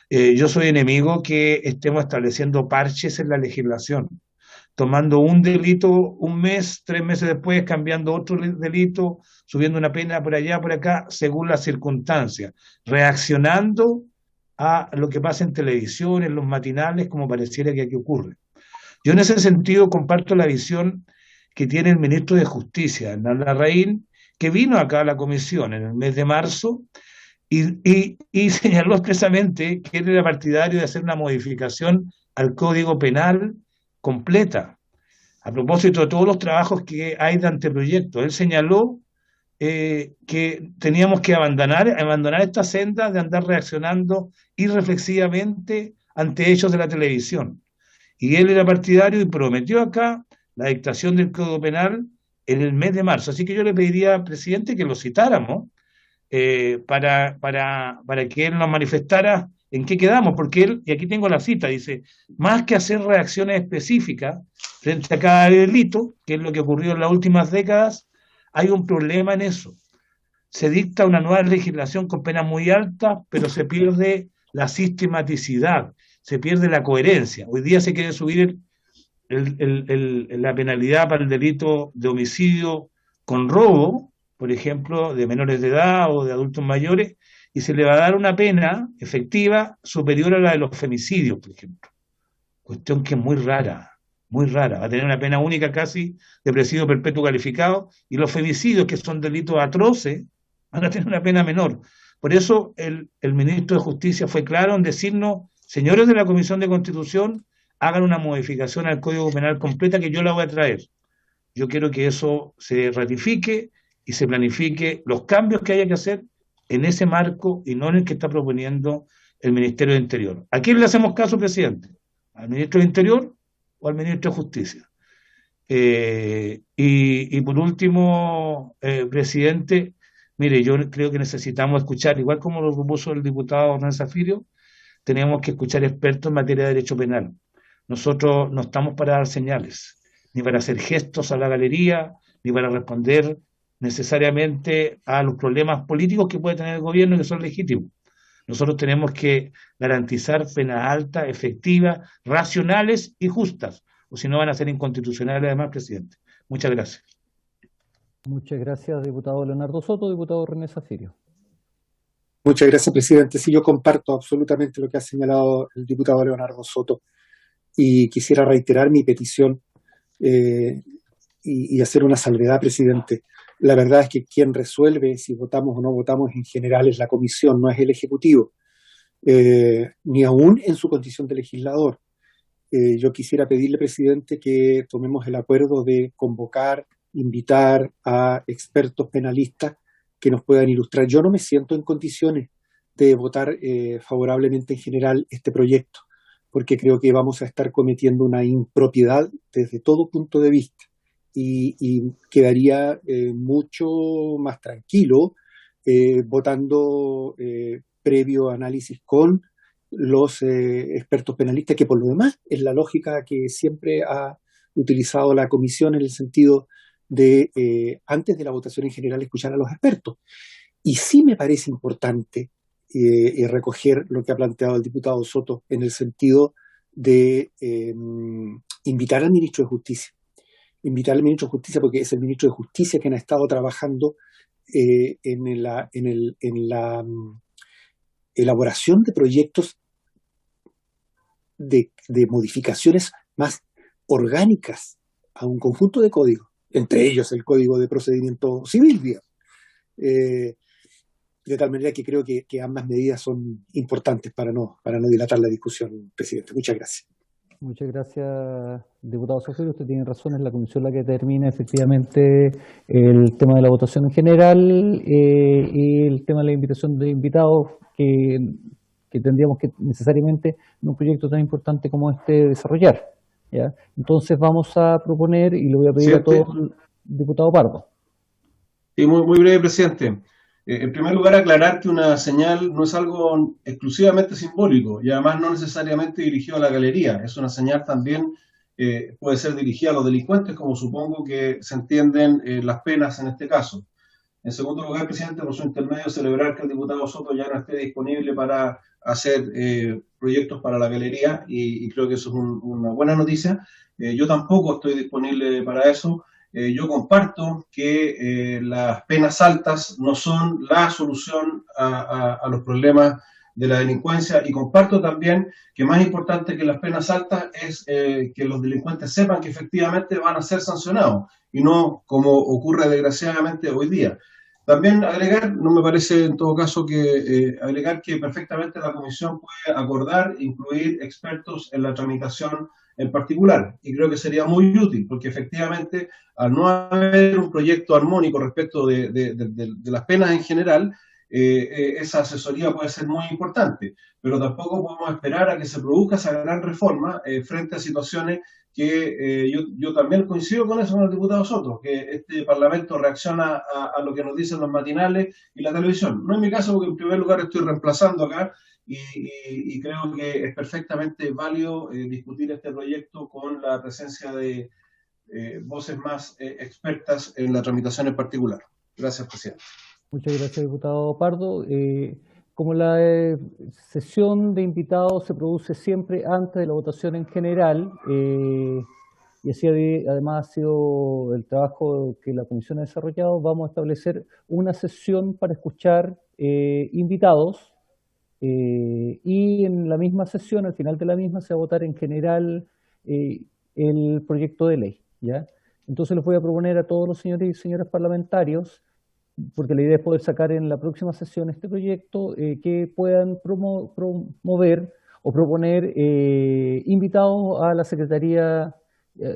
Yo soy enemigo que estemos estableciendo parches en la legislación, tomando un delito un mes, 3 meses después, cambiando otro delito, subiendo una pena por allá, por acá, según las circunstancias, reaccionando a lo que pasa en televisión, en los matinales, como pareciera que aquí ocurre. Yo en ese sentido comparto la visión que tiene el ministro de Justicia, Hernán Larraín, que vino acá a la comisión en el mes de marzo y señaló expresamente que él era partidario de hacer una modificación al Código Penal completa. A propósito de todos los trabajos que hay de anteproyecto, él señaló que teníamos que abandonar esta senda de andar reaccionando irreflexivamente ante hechos de la televisión. Y él era partidario y prometió acá la dictación del Código Penal en el mes de marzo. Así que yo le pediría al presidente que lo citáramos para que él nos manifestara en qué quedamos, porque él, y aquí tengo la cita, dice, más que hacer reacciones específicas frente a cada delito, que es lo que ocurrió en las últimas décadas, hay un problema en eso. Se dicta una nueva legislación con penas muy altas, pero se pierde la sistematicidad, se pierde la coherencia. Hoy día se quiere subir la penalidad para el delito de homicidio con robo, por ejemplo, de menores de edad o de adultos mayores, y se le va a dar una pena efectiva superior a la de los femicidios, por ejemplo. cuestión que es muy rara, va a tener una pena única casi de presidio perpetuo calificado, y los femicidios, que son delitos atroces, van a tener una pena menor. Por eso el ministro de Justicia fue claro en decirnos, señores de la Comisión de Constitución, hagan una modificación al Código Penal completa que yo la voy a traer. Yo quiero que eso se ratifique y se planifique los cambios que haya que hacer en ese marco y no en el que está proponiendo el Ministerio de Interior. ¿A quién le hacemos caso, presidente? ¿Al Ministro de Interior o al Ministro de Justicia? Y por último, presidente, mire, yo creo que necesitamos escuchar, igual como lo propuso el diputado Hernán Zafirio, tenemos que escuchar expertos en materia de derecho penal. Nosotros no estamos para dar señales, ni para hacer gestos a la galería, ni para responder necesariamente a los problemas políticos que puede tener el gobierno y que son legítimos. Nosotros tenemos que garantizar penas altas, efectivas, racionales y justas, o si no van a ser inconstitucionales además, presidente. Muchas gracias. Muchas gracias, diputado Leonardo Soto. Diputado René Zafirio. Muchas gracias, presidente. Sí, yo comparto absolutamente lo que ha señalado el diputado Leonardo Soto y quisiera reiterar mi petición y hacer una salvedad, presidente. La verdad es que quien resuelve si votamos o no votamos en general es la comisión, no es el Ejecutivo, ni aún en su condición de legislador. Yo quisiera pedirle, presidente, que tomemos el acuerdo de convocar, invitar a expertos penalistas que nos puedan ilustrar. Yo no me siento en condiciones de votar favorablemente en general este proyecto, porque creo que vamos a estar cometiendo una impropiedad desde todo punto de vista. Y quedaría mucho más tranquilo votando previo análisis con los expertos penalistas, que por lo demás es la lógica que siempre ha utilizado la comisión en el sentido de, antes de la votación en general, escuchar a los expertos. Y sí me parece importante recoger lo que ha planteado el diputado Soto en el sentido de invitar al ministro de Justicia. Invitar al ministro de Justicia porque es el ministro de Justicia quien ha estado trabajando en la elaboración de proyectos de modificaciones más orgánicas a un conjunto de códigos, entre ellos el Código de Procedimiento Civil, digamos. De tal manera que creo que ambas medidas son importantes para no dilatar la discusión, presidente. Muchas gracias. Muchas gracias, diputado Zafirio. Usted tiene razón, es la comisión la que determina efectivamente el tema de la votación en general y el tema de la invitación de invitados que tendríamos que necesariamente en un proyecto tan importante como este desarrollar, ¿ya? Entonces vamos a proponer, y le voy a pedir a todos, el diputado Pardo. Sí, muy breve, presidente. En primer lugar, aclarar que una señal no es algo exclusivamente simbólico y además no necesariamente dirigido a la galería. Es una señal también, puede ser dirigida a los delincuentes, como supongo que se entienden las penas en este caso. En segundo lugar, presidente, por su intermedio, celebrar que el diputado Soto ya no esté disponible para hacer proyectos para la galería y creo que eso es una buena noticia. Yo tampoco estoy disponible para eso. Yo comparto que las penas altas no son la solución a los problemas de la delincuencia y comparto también que más importante que las penas altas es que los delincuentes sepan que efectivamente van a ser sancionados y no como ocurre desgraciadamente hoy día. También agregar, no me parece en todo caso que agregar que perfectamente la comisión puede acordar incluir expertos en la tramitación en particular, y creo que sería muy útil, porque efectivamente al no haber un proyecto armónico respecto de las penas en general, esa asesoría puede ser muy importante, pero tampoco podemos esperar a que se produzca esa gran reforma frente a situaciones que yo también coincido con eso con el diputado Soto, que este Parlamento reacciona a lo que nos dicen los matinales y la televisión. No es mi caso, porque en primer lugar estoy reemplazando acá y creo que es perfectamente válido discutir este proyecto con la presencia de voces más expertas en la tramitación en particular. Gracias, presidente. Muchas gracias, diputado Pardo. Como la sesión de invitados se produce siempre antes de la votación en general, y así además ha sido el trabajo que la comisión ha desarrollado, vamos a establecer una sesión para escuchar invitados y en la misma sesión, al final de la misma, se va a votar en general el proyecto de ley, ¿ya? Entonces les voy a proponer a todos los señores y señoras parlamentarios, porque la idea es poder sacar en la próxima sesión este proyecto, que puedan promover o proponer invitados a la Secretaría,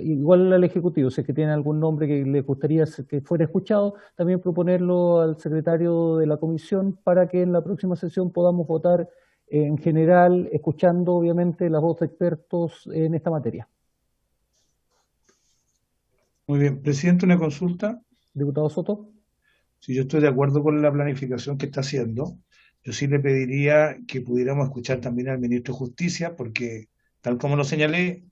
igual al Ejecutivo, si es que tienen algún nombre que les gustaría que fuera escuchado, también proponerlo al secretario de la comisión para que en la próxima sesión podamos votar en general, escuchando obviamente la voz de expertos en esta materia. Muy bien. Presidente, una consulta. Diputado Soto. Si yo estoy de acuerdo con la planificación que está haciendo, yo sí le pediría que pudiéramos escuchar también al ministro de Justicia, porque tal como lo señalé,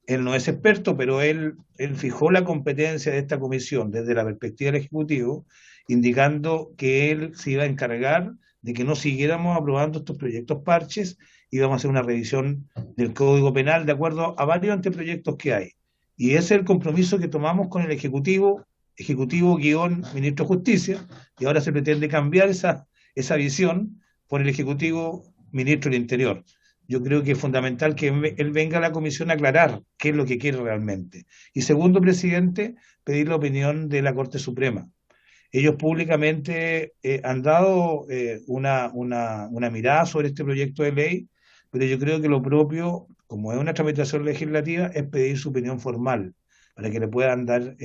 él no es experto, pero él fijó la competencia de esta comisión desde la perspectiva del Ejecutivo, indicando que él se iba a encargar de que no siguiéramos aprobando estos proyectos parches, íbamos a hacer una revisión del Código Penal de acuerdo a varios anteproyectos que hay. Y ese es el compromiso que tomamos con el Ejecutivo Ejecutivo-Ministro de Justicia, y ahora se pretende cambiar esa visión por el Ejecutivo-Ministro del Interior. Yo creo que es fundamental que él venga a la comisión a aclarar qué es lo que quiere realmente. Y segundo, presidente, pedir la opinión de la Corte Suprema. Ellos públicamente han dado una mirada sobre este proyecto de ley, pero yo creo que lo propio, como es una tramitación legislativa, es pedir su opinión formal, para que le puedan dar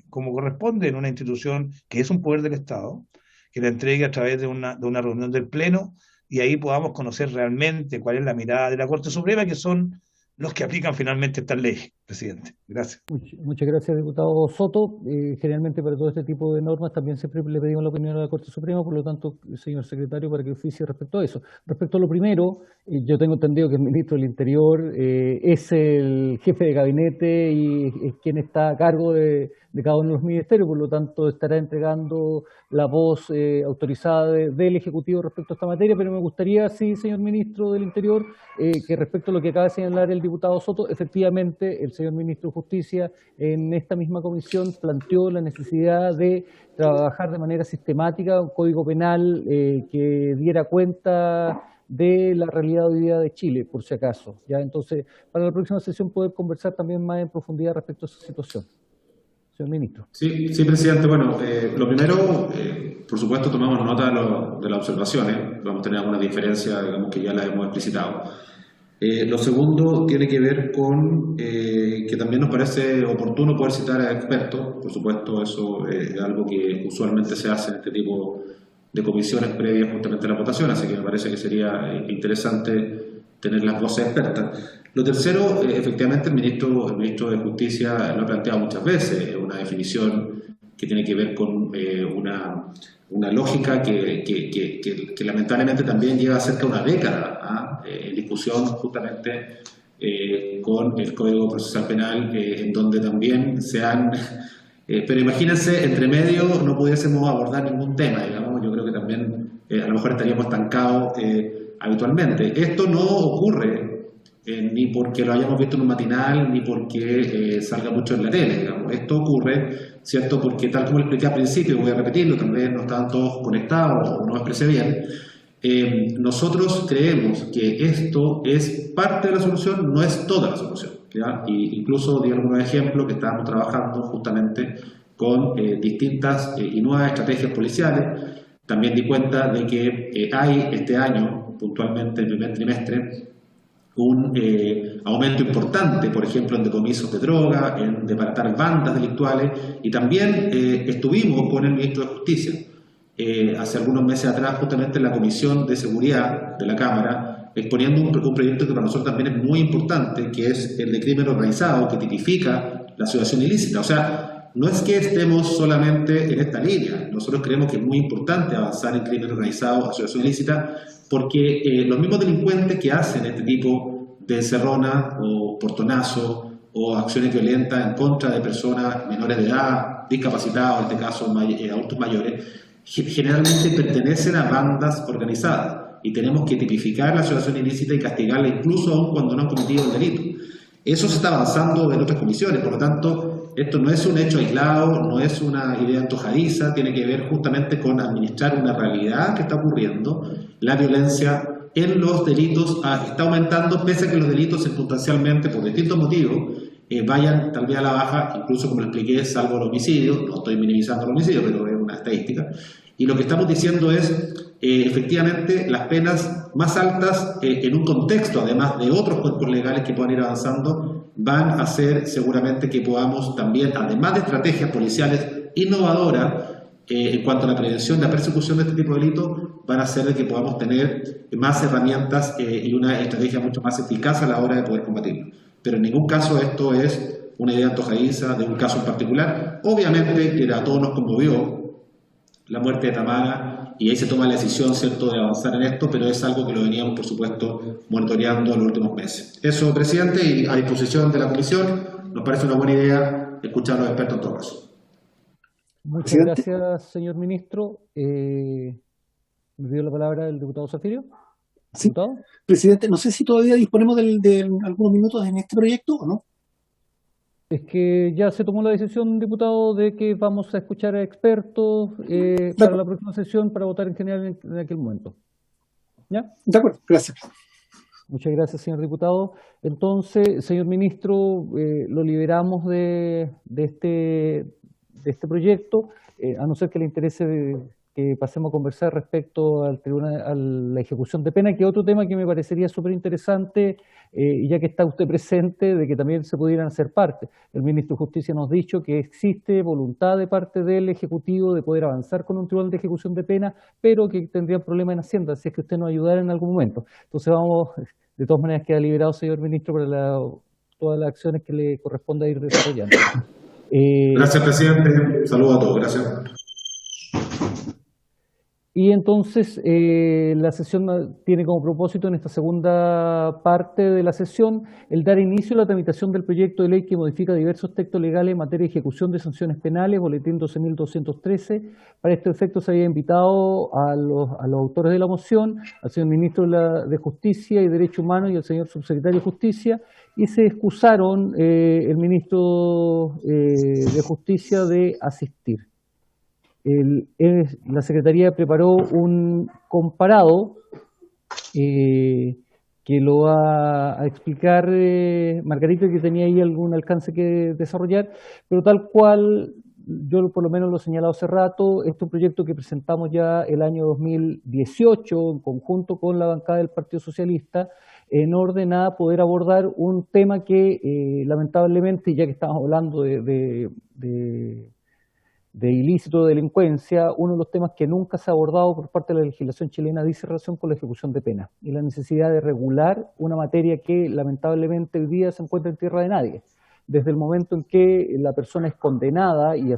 como corresponde en una institución que es un poder del Estado, que la entregue a través de una reunión del Pleno, y ahí podamos conocer realmente cuál es la mirada de la Corte Suprema, que son los que aplican finalmente estas leyes, presidente. Gracias. Muchas gracias, diputado Soto. Generalmente para todo este tipo de normas también siempre le pedimos la opinión a la Corte Suprema, por lo tanto, señor secretario, para que oficie respecto a eso. Respecto a lo primero, yo tengo entendido que el ministro del Interior es el jefe de gabinete y es quien está a cargo de cada uno de los ministerios, por lo tanto estará entregando la voz autorizada del Ejecutivo respecto a esta materia, pero me gustaría, sí, señor ministro del Interior, que respecto a lo que acaba de señalar el diputado Soto, efectivamente el señor ministro de Justicia en esta misma comisión planteó la necesidad de trabajar de manera sistemática un código penal que diera cuenta de la realidad hoy día de Chile, por si acaso. ¿Ya? Entonces, para la próxima sesión poder conversar también más en profundidad respecto a esa situación. Señor ministro. Sí, presidente. Bueno, lo primero, por supuesto, tomamos nota de las observaciones. Vamos a tener alguna diferencia, digamos que ya las hemos explicitado. Lo segundo tiene que ver con que también nos parece oportuno poder citar a expertos. Por supuesto, eso es algo que usualmente se hace en este tipo de comisiones previas justamente a la votación, así que me parece que sería interesante tener las voces expertas. Lo tercero, efectivamente, el ministro de Justicia lo ha planteado muchas veces, una definición que tiene que ver con una lógica que lamentablemente también lleva cerca de una década en discusión justamente con el Código Procesal Penal, en donde también se han... pero imagínense, entre medio no pudiésemos abordar ningún tema, digamos, yo creo que también a lo mejor estaríamos estancados habitualmente. Esto no ocurre ni porque lo hayamos visto en un matinal, ni porque salga mucho en la tele, digamos. Esto ocurre, ¿cierto? Porque tal como lo expliqué al principio, voy a repetirlo, tal vez no estaban todos conectados o no me expresé bien. Nosotros creemos que esto es parte de la solución, no es toda la solución, ¿ya? Y incluso di algunos ejemplos que estábamos trabajando justamente con distintas y nuevas estrategias policiales. También di cuenta de que hay este año, puntualmente el primer trimestre, un aumento importante, por ejemplo, en decomisos de droga, en desbaratar bandas delictuales, y también estuvimos con el ministro de Justicia hace algunos meses atrás, justamente en la Comisión de Seguridad de la Cámara, exponiendo un proyecto que para nosotros también es muy importante, que es el de crimen organizado, que tipifica la asociación ilícita. O sea, no es que estemos solamente en esta línea, nosotros creemos que es muy importante avanzar en crimen organizado, asociación ilícita, porque los mismos delincuentes que hacen este tipo de encerrona o portonazo o acciones violentas en contra de personas menores de edad, discapacitados, en este caso adultos mayores, generalmente pertenecen a bandas organizadas y tenemos que tipificar la asociación ilícita y castigarla incluso aún cuando no han cometido el delito. Eso se está avanzando en otras comisiones, por lo tanto, esto no es un hecho aislado, no es una idea antojadiza, tiene que ver justamente con administrar una realidad que está ocurriendo, la violencia en los delitos está aumentando, pese a que los delitos circunstancialmente, por distintos motivos, vayan tal vez a la baja, incluso como lo expliqué, salvo el homicidio. No estoy minimizando el homicidio, pero es una estadística. Y lo que estamos diciendo es, efectivamente, las penas más altas en un contexto, además de otros cuerpos legales que puedan ir avanzando, van a hacer seguramente que podamos también, además de estrategias policiales innovadoras, en cuanto a la prevención y la persecución de este tipo de delitos, van a hacer de que podamos tener más herramientas y una estrategia mucho más eficaz a la hora de poder combatirlo. Pero en ningún caso esto es una idea antojadiza de un caso en particular. Obviamente que a todos nos conmovió la muerte de Tamara y ahí se toma la decisión, ¿cierto?, de avanzar en esto, pero es algo que lo veníamos, por supuesto, monitoreando en los últimos meses. Eso, presidente, y a disposición de la comisión, nos parece una buena idea escuchar a los expertos en todo caso. Muchas gracias, señor ministro. Me dio la palabra el diputado Zafirio. Sí, ¿Diputado? presidente, no sé si todavía disponemos de algunos minutos en este proyecto o no. Es que ya se tomó la decisión, diputado, de que vamos a escuchar a expertos para la próxima sesión para votar en general en aquel momento. ¿Ya? De acuerdo, gracias. Muchas gracias, señor diputado. Entonces, señor ministro, lo liberamos de este proyecto, a no ser que le interese que pasemos a conversar respecto al tribunal, a la ejecución de pena, que es otro tema que me parecería súper interesante, y ya que está usted presente, de que también se pudieran hacer parte. El ministro de Justicia nos ha dicho que existe voluntad de parte del Ejecutivo de poder avanzar con un tribunal de ejecución de pena, pero que tendría problemas en Hacienda, si es que usted nos ayudara en algún momento. Entonces vamos, de todas maneras queda liberado, señor ministro, para todas las acciones que le corresponda ir desarrollando. Gracias, presidente. Saludos a todos. Gracias. Y entonces la sesión tiene como propósito en esta segunda parte de la sesión el dar inicio a la tramitación del proyecto de ley que modifica diversos textos legales en materia de ejecución de sanciones penales, boletín 12.213. Para este efecto se había invitado a los autores de la moción, al señor ministro de Justicia y Derechos Humanos y al señor subsecretario de Justicia, y se excusaron el ministro de Justicia de asistir. La Secretaría preparó un comparado que lo va a explicar Margarita, que tenía ahí algún alcance que desarrollar, pero tal cual yo por lo menos lo he señalado hace rato, este es un proyecto que presentamos ya el año 2018 en conjunto con la bancada del Partido Socialista, en orden a poder abordar un tema que lamentablemente, ya que estamos hablando de ilícito de delincuencia, uno de los temas que nunca se ha abordado por parte de la legislación chilena dice relación con la ejecución de pena y la necesidad de regular una materia que lamentablemente hoy día se encuentra en tierra de nadie. Desde el momento en que la persona es condenada y se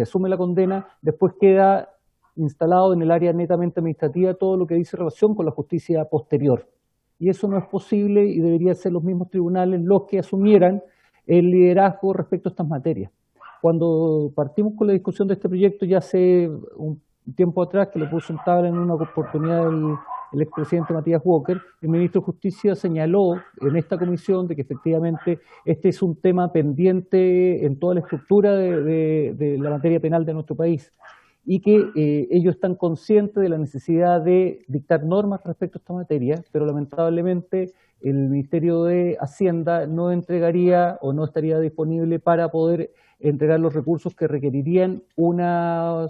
asume la condena, después queda instalado en el área netamente administrativa todo lo que dice relación con la justicia posterior. Y eso no es posible y deberían ser los mismos tribunales los que asumieran el liderazgo respecto a estas materias. Cuando partimos con la discusión de este proyecto ya hace un tiempo atrás, que lo puso en tabla en una oportunidad el expresidente Matías Walker, el ministro de Justicia señaló en esta comisión de que efectivamente este es un tema pendiente en toda la estructura de la materia penal de nuestro país y que ellos están conscientes de la necesidad de dictar normas respecto a esta materia, pero lamentablemente el Ministerio de Hacienda no entregaría o no estaría disponible para poder entregar los recursos que requerirían una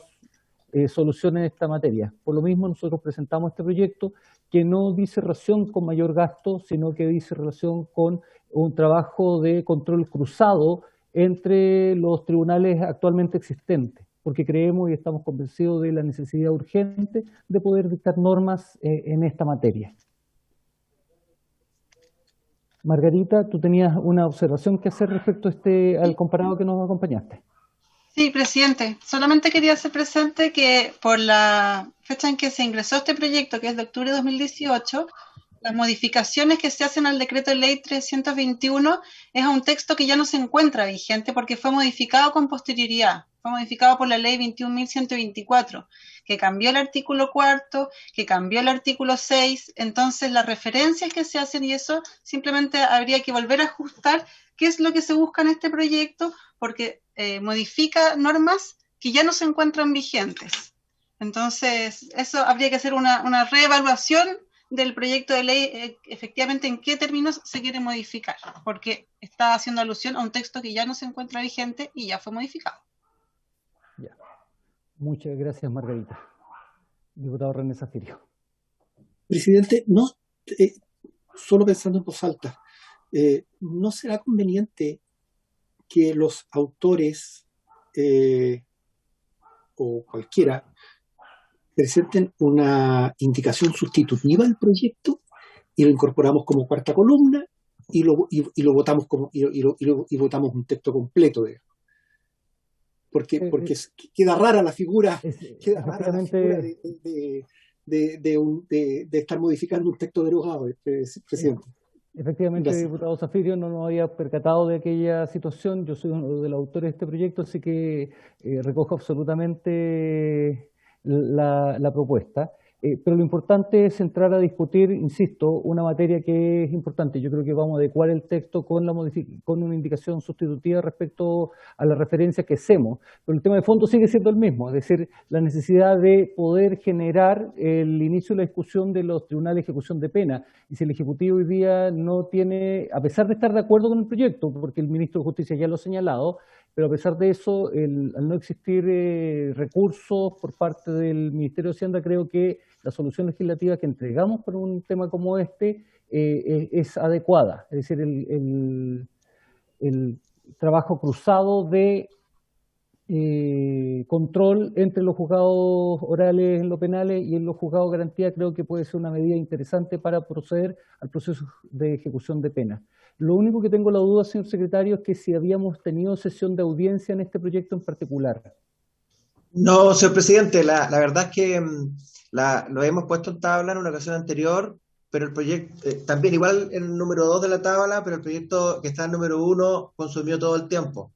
solución en esta materia. Por lo mismo nosotros presentamos este proyecto que no dice relación con mayor gasto, sino que dice relación con un trabajo de control cruzado entre los tribunales actualmente existentes, porque creemos y estamos convencidos de la necesidad urgente de poder dictar normas en esta materia. Margarita, tú tenías una observación que hacer respecto a al comparado que nos acompañaste. Sí, presidente. Solamente quería hacer presente que por la fecha en que se ingresó este proyecto, que es de octubre de 2018, las modificaciones que se hacen al decreto de ley 321 es a un texto que ya no se encuentra vigente porque fue modificado con posterioridad. Fue modificado por la ley 21.124, que cambió el artículo 4, que cambió el artículo 6. Entonces, las referencias que se hacen y eso simplemente habría que volver a ajustar qué es lo que se busca en este proyecto, porque modifica normas que ya no se encuentran vigentes. Entonces, eso habría que hacer una reevaluación del proyecto de ley, efectivamente en qué términos se quiere modificar, porque está haciendo alusión a un texto que ya no se encuentra vigente y ya fue modificado. Ya. Muchas gracias, Margarita. Diputado René Zaffirio. Presidente, no, solo pensando en voz alta, ¿no será conveniente que los autores o cualquiera presenten una indicación sustitutiva del proyecto y lo incorporamos como cuarta columna y lo votamos y votamos un texto completo, digamos? Porque queda rara la figura, de estar modificando un texto derogado, presidente. Efectivamente, Gracias. Diputado Zaffirio, no nos había percatado de aquella situación. Yo soy uno de los autores de este proyecto, así que recojo absolutamente la propuesta. Pero lo importante es entrar a discutir, insisto, una materia que es importante. Yo creo que vamos a adecuar el texto con una indicación sustitutiva respecto a la referencia que hacemos. Pero el tema de fondo sigue siendo el mismo, es decir, la necesidad de poder generar el inicio de la discusión de los tribunales de ejecución de pena. Y si el Ejecutivo hoy día no tiene, a pesar de estar de acuerdo con el proyecto, porque el Ministro de Justicia ya lo ha señalado, pero a pesar de eso, al no existir recursos por parte del Ministerio de Hacienda, creo que la solución legislativa que entregamos para un tema como este es adecuada. Es decir, el trabajo cruzado de control entre los juzgados orales en lo penales y en los juzgados de garantía creo que puede ser una medida interesante para proceder al proceso de ejecución de pena. Lo único que tengo la duda, señor secretario, es que si habíamos tenido sesión de audiencia en este proyecto en particular. No, señor presidente, la verdad es que lo hemos puesto en tabla en una ocasión anterior, pero el proyecto, también igual en el número 2 de la tabla, pero el proyecto que está en el número 1 consumió todo el tiempo.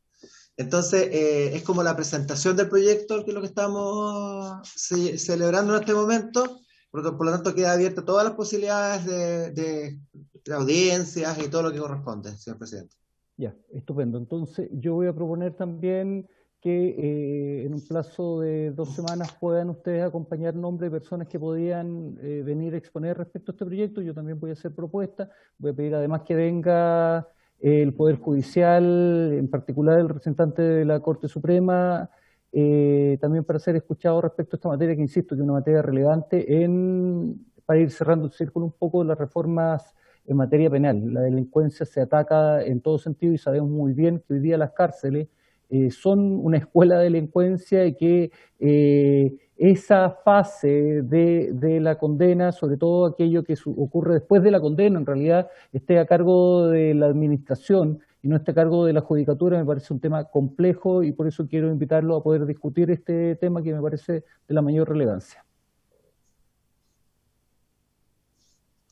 Entonces, es como la presentación del proyecto que es lo que estamos celebrando en este momento, por lo tanto queda abierta todas las posibilidades de audiencias y todo lo que corresponde, señor presidente. Ya, estupendo. Entonces, yo voy a proponer también que en un plazo de 2 semanas puedan ustedes acompañar nombres de personas que podían venir a exponer respecto a este proyecto. Yo también voy a hacer propuestas. Voy a pedir además que venga el Poder Judicial, en particular el representante de la Corte Suprema, también para ser escuchado respecto a esta materia, que insisto, que es una materia relevante para ir cerrando el círculo un poco de las reformas en materia penal. La delincuencia se ataca en todo sentido y sabemos muy bien que hoy día las cárceles son una escuela de delincuencia y que esa fase de la condena, sobre todo aquello que ocurre después de la condena, en realidad esté a cargo de la administración y no esté a cargo de la judicatura, me parece un tema complejo y por eso quiero invitarlo a poder discutir este tema que me parece de la mayor relevancia.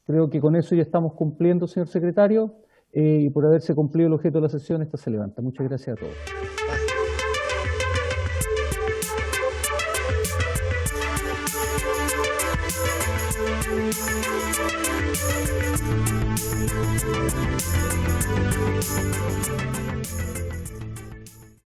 Creo que con eso ya estamos cumpliendo, señor secretario, y por haberse cumplido el objeto de la sesión, esta se levanta. Muchas gracias a todos.